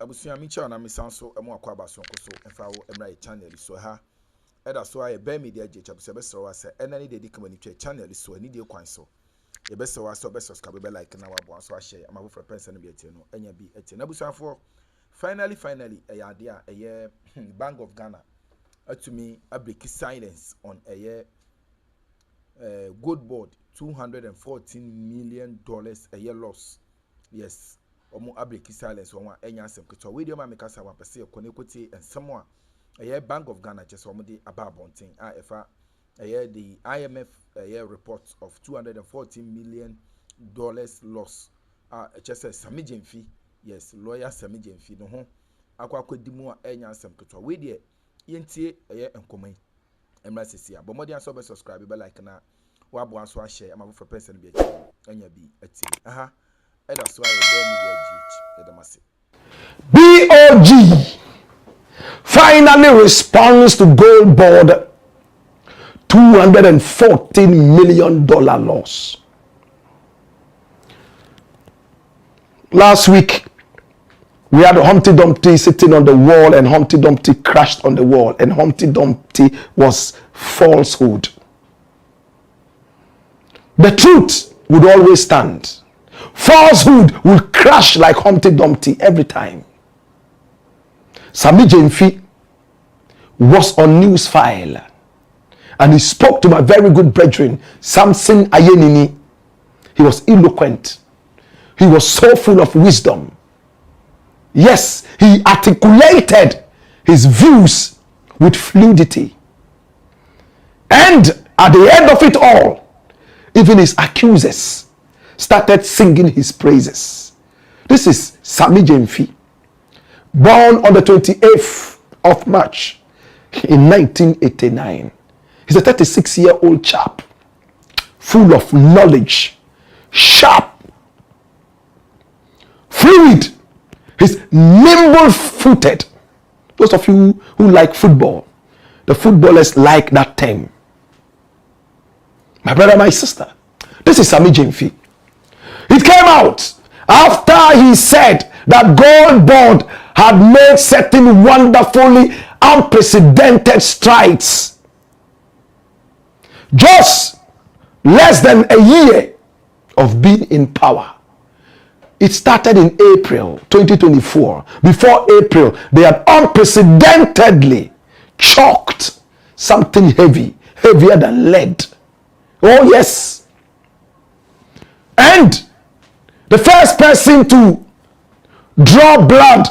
abusuya micha na misanso emu akwa baso nkoso emfa wo emra channel so ha eda so aye be media je chabuse be sro wase enani de dikama ni channel so ani de kwan so ye be sro wase be subscribe be like na wabo so share amafo for person no be etie no enya bi etie na abusuafo finally ade a eye Bank of Ghana atumi abreak silence on eye GoldBOD $214 million a year loss. Yes, omo abreak silence on enya asem keto we dey ma make asa wapese ekonekoti ensemo a Bank of Ghana just omo dey ababonten efa the IMF report of $214 million loss just Sami Jemfi, yes, lawyer Sami Jemfi no ho akwakodimu enya asem keto we dey yentie enkomai emra sesia but modi aso be subscribe be like na wabo aso share am for person be enya bi ati aha that's why BOG finally responds to GoldBOD $214 million loss. Last week, we had Humpty Dumpty sitting on the wall, and Humpty Dumpty crashed on the wall, and Humpty Dumpty was falsehood. The truth would always stand. Falsehood will crash like Humpty Dumpty every time. Sami Jemfi was on news file, and he spoke to my very good brethren, Samson Ayenini. He was eloquent. He was so full of wisdom. Yes, he articulated his views with fluidity. And at the end of it all, even his accusers started singing his praises. This is Sami Jemfi, born on the 28th of March in 1989. He's a 36-year-old chap, full of knowledge, sharp, fluid. He's nimble-footed. Those of you who like football, the footballers like that term. My brother, my sister, this is Sami Jemfi. It came out after he said that GoldBOD had made certain wonderfully unprecedented strides. Just less than a year of being in power. It started in April 2024. Before April, they had unprecedentedly chalked something heavy, heavier than lead. Oh yes. And the first person to draw blood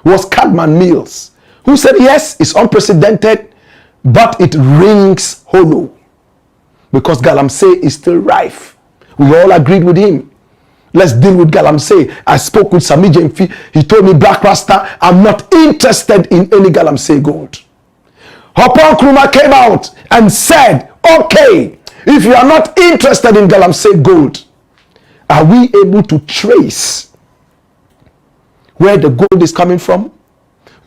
was Cadman Mills, who said, yes, it's unprecedented, but it rings hollow because Galamsey is still rife. We all agreed with him. Let's deal with Galamsey. I spoke with Sami Jemfi. He told me, Black Rasta, I'm not interested in any Galamsey gold. Oppong Nkrumah came out and said, okay, if you are not interested in Galamsey gold, are we able to trace where the gold is coming from?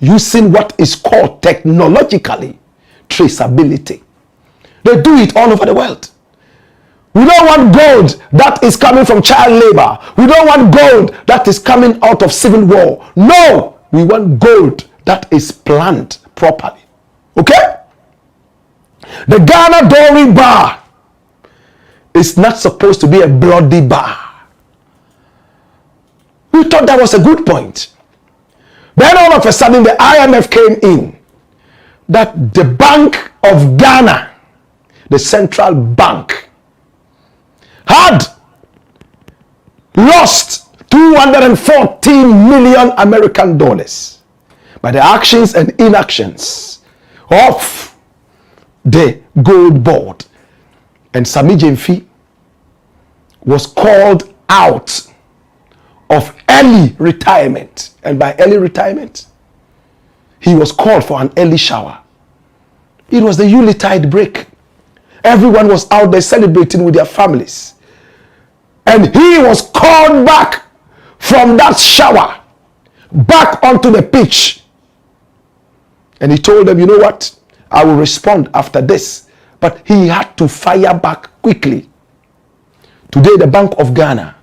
Using what is called technologically traceability. They do it all over the world. We don't want gold that is coming from child labor. We don't want gold that is coming out of civil war. No, we want gold that is planned properly. Okay? The Ghana Dowry bar is not supposed to be a bloody bar. We thought that was a good point. Then all of a sudden the IMF came in that the Bank of Ghana, the central bank, had lost $214 million American dollars by the actions and inactions of the GoldBOD. And Sami Jemfi was called out of early retirement. And by early retirement, he was called for an early shower. It was the Yuletide break. Everyone was out there celebrating with their families. And he was called back from that shower, back onto the pitch. And he told them, you know what? I will respond after this. But he had to fire back quickly. Today, the Bank of Ghana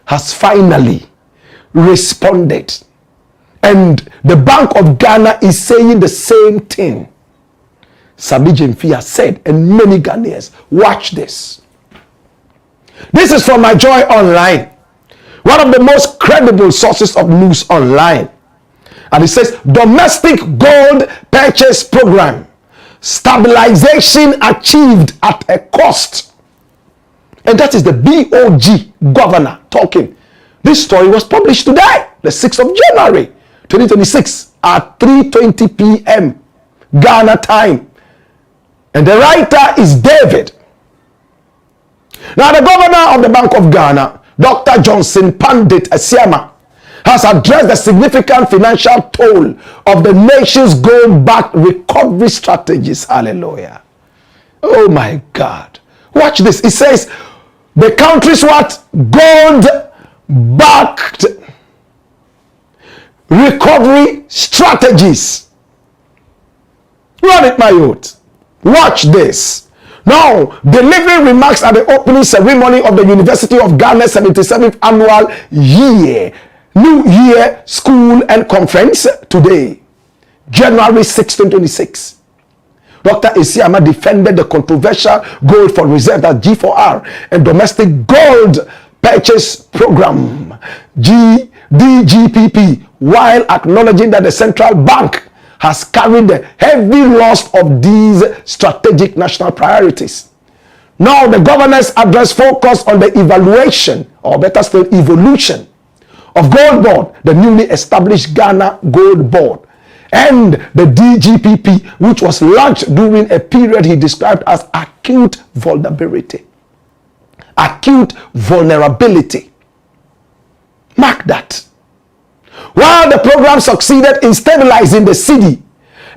has finally responded And the Bank of Ghana is saying the same thing. Sabi Jemfi has said, and many Ghanaians. Watch this. This is from My Joy Online, one of the most credible sources of news online. And it says, domestic gold purchase program, stabilization achieved at a cost. And that is the BOG governor talking. This story was published today, the 6th of January, 2026 at 3:20 p.m. Ghana time. And the writer is David. Now, the governor of the Bank of Ghana, Dr. Johnson Pandit Asiama, has addressed the significant financial toll of the nation's gold-backed recovery strategies. Hallelujah. Oh my God. Watch this. It says, the country's what? Gold-backed recovery strategies. Run it, my youth. Watch this. Now, delivering remarks at the opening ceremony of the University of Ghana's 77th annual New Year School and Conference today, January 6, 2026. Dr. Asiama defended the controversial gold for reserve at G4R and domestic gold purchase program, DGPP, while acknowledging that the central bank has carried the heavy loss of these strategic national priorities. Now, the governor's address focused on the evaluation, or better still, evolution of GoldBOD, the newly established Ghana Gold Board, and the DGPP, which was launched during a period he described as acute vulnerability. Acute vulnerability. Mark that. While the program succeeded in stabilizing the cedi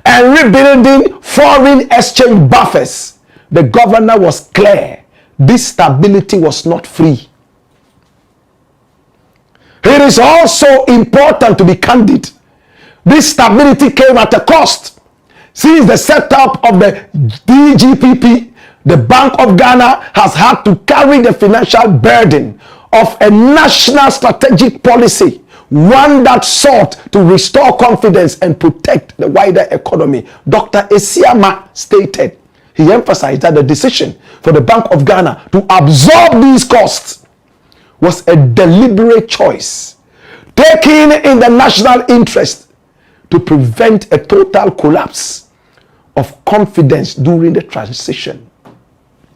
and rebuilding foreign exchange buffers, the governor was clear this stability was not free. It is also important to be candid. This stability came at a cost. Since the setup of the DGPP, the Bank of Ghana has had to carry the financial burden of a national strategic policy, one that sought to restore confidence and protect the wider economy. Dr. Asiama stated, he emphasized that the decision for the Bank of Ghana to absorb these costs was a deliberate choice, taken in the national interest to prevent a total collapse of confidence during the transition.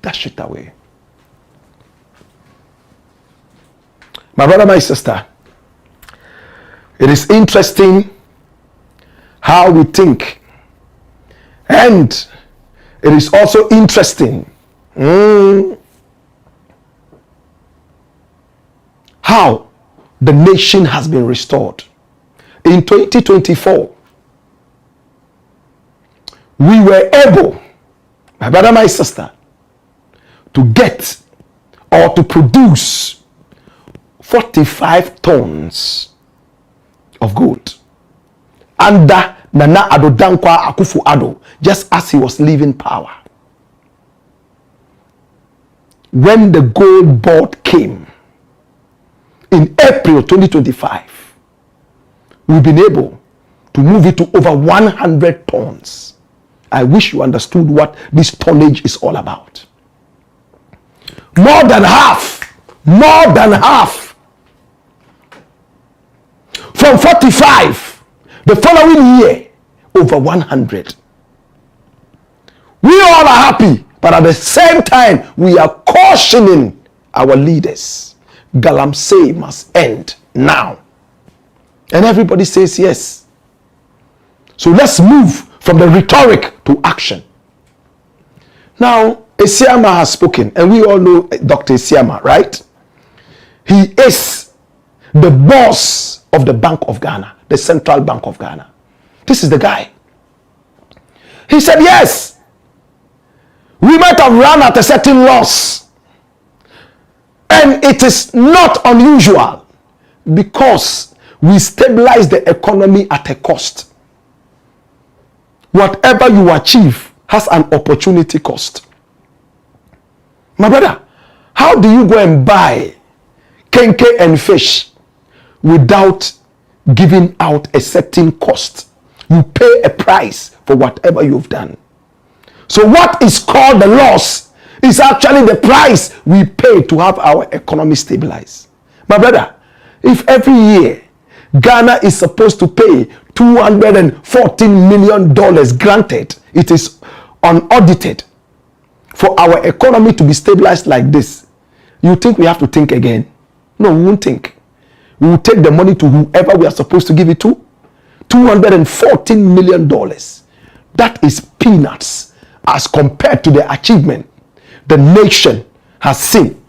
Dash it away. My brother, my sister, it is interesting how we think, and it is also interesting how the nation has been restored. In 2024, we were able, my brother, my sister, to get or to produce 45 tons of gold under Nana Addo Dankwa Akufo-Addo, just as he was leaving power. When the gold board came in April 2025, we've been able to move it to over 100 tons. I wish you understood what this tonnage is all about. More than half. From 45, the following year, over 100. We all are happy, but at the same time, we are cautioning our leaders. Galamsey must end now. And everybody says yes. So let's move from the rhetoric to action. Now, Asiama has spoken, and we all know Dr. Asiama, right? He is the boss of the Bank of Ghana, the Central Bank of Ghana. This is the guy. He said, yes, we might have run at a certain loss. And it is not unusual because we stabilize the economy at a cost. Whatever you achieve has an opportunity cost. My brother, how do you go and buy kenke and fish without giving out a certain cost. You pay a price for whatever you've done. So what is called the loss is actually the price we pay to have our economy stabilized. My brother, if every year Ghana is supposed to pay $214 million, granted it is unaudited, for our economy to be stabilized like this, you think we have to think again? No, we won't think. We will take the money to whoever we are supposed to give it to. $214 million. That is peanuts as compared to the achievement the nation has seen.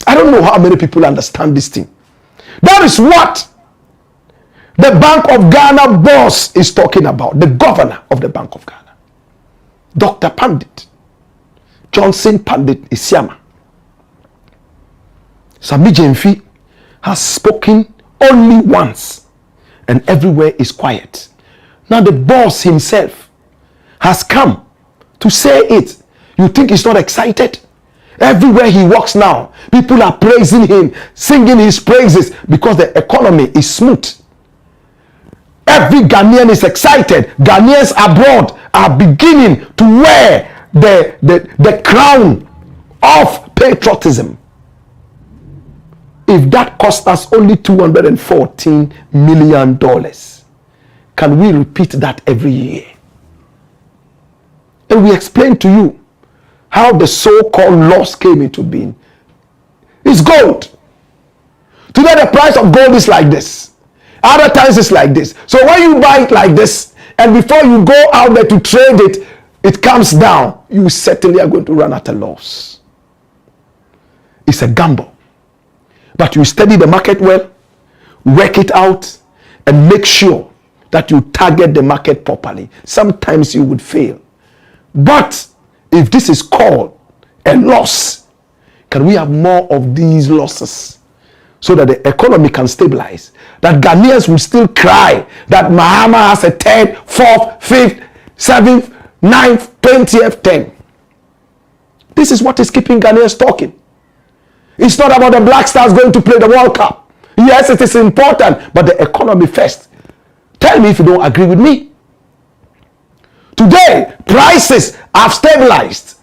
I don't know how many people understand this thing. That is what the Bank of Ghana boss is talking about. The governor of the Bank of Ghana, Dr. Pandit Johnson Pandit Isiama. Sami Jemfi has spoken only once, and everywhere is quiet. Now the boss himself has come to say it. You think he's not excited? Everywhere he walks now, people are praising him, singing his praises because the economy is smooth. Every Ghanaian is excited. Ghanaians abroad are beginning to wear the crown of patriotism. If that cost us only $214 million, can we repeat that every year? And we explained to you how the so-called loss came into being. It's gold. Today the price of gold is like this. Other times it's like this. So when you buy it like this, and before you go out there to trade it, it comes down, you certainly are going to run at a loss. It's a gamble. But you study the market well, work it out, and make sure that you target the market properly. Sometimes you would fail. But if this is called a loss, can we have more of these losses so that the economy can stabilize? That Ghanaians will still cry that Mahama has a 3rd, 4th, 5th, 7th, 9th, 20th, 10th. This is what is keeping Ghanaians talking. It's not about the Black Stars going to play the World Cup. Yes, it is important, but the economy first. Tell me if you don't agree with me. Today, prices have stabilized.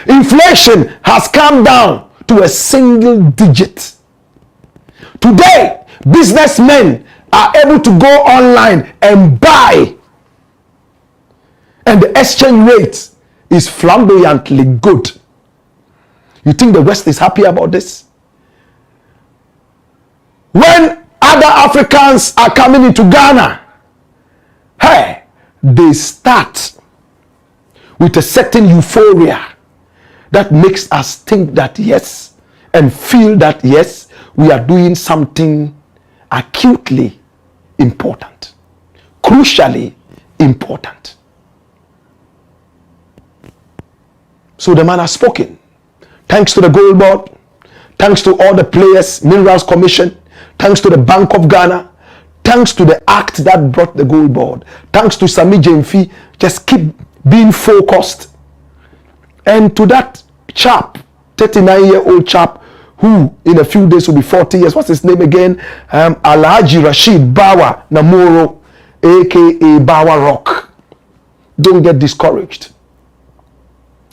Inflation has come down to a single digit. Today, businessmen are able to go online and buy. And the exchange rate is flamboyantly good. You think the West is happy about this? When other Africans are coming into Ghana, hey, they start with a certain euphoria that makes us think that yes, and feel that yes, we are doing something acutely important, crucially important. So the man has spoken. Thanks to the Gold Board, thanks to all the players, Minerals Commission, thanks to the Bank of Ghana, thanks to the act that brought the Gold Board, thanks to Sami Jemfi, just keep being focused. And to that chap, 39-year-old chap, who in a few days will be 40 years, what's his name again? Alhaji Rashid Bawa Namoro, aka Bawa Rock. Don't get discouraged.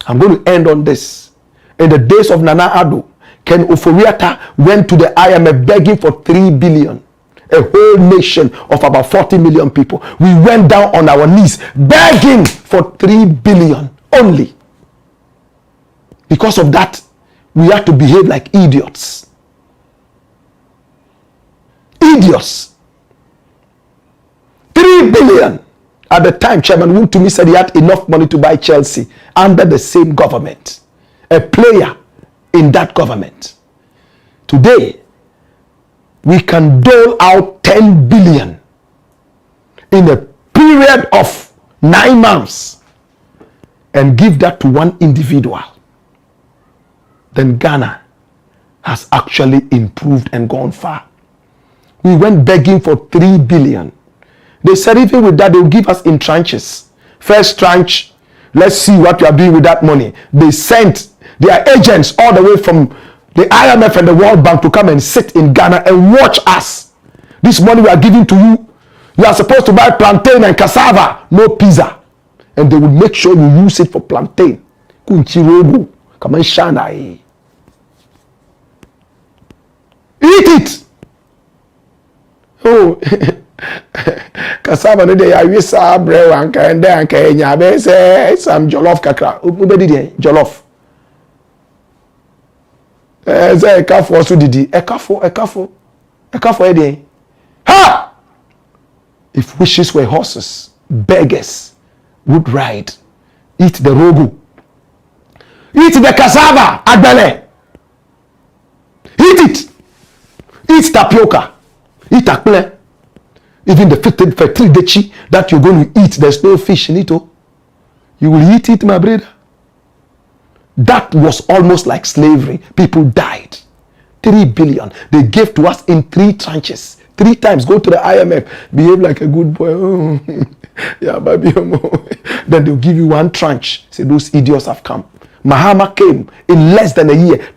I'm going to end on this. In the days of Nana Addo, Ken Oforiatta went to the IMF begging for 3 billion. A whole nation of about 40 million people. We went down on our knees begging for 3 billion only. Because of that, we had to behave like idiots. Idiots. 3 billion. At the time, Chairman Wontumi said he had enough money to buy Chelsea under the same government. A player in that government. Today, we can dole out 10 billion in a period of 9 months and give that to one individual. Then Ghana has actually improved and gone far. We went begging for 3 billion. They said even with that, they'll give us in tranches. First tranche, let's see what we are doing with that money. They sent their agents all the way from the IMF and the World Bank to come and sit in Ghana and watch us. This money we are giving to you, you are supposed to buy plantain and cassava, no pizza. And they will make sure you use it for plantain. Kunchirogu, come on, shana. Eat it. Oh, cassava no dey awi sa brew anka ende anka enya be say some jollof kakra. Ubedi dey jollof. Say ekafo so didi. Ekafo e dey. Ha! If wishes were horses, beggars would ride. Eat the rogu. Eat the cassava, agbele. Eat it. Eat tapioca. Eat akple. Even the fertility that you're going to eat, there's no fish in it. Oh. You will eat it, my brother. That was almost like slavery. People died. 3 billion. They gave to us in 3 tranches. 3 times. Go to the IMF. Behave like a good boy. Oh. Yeah, baby. Then they'll give you 1 tranche. Say, those idiots have come. Mahama came in less than a year.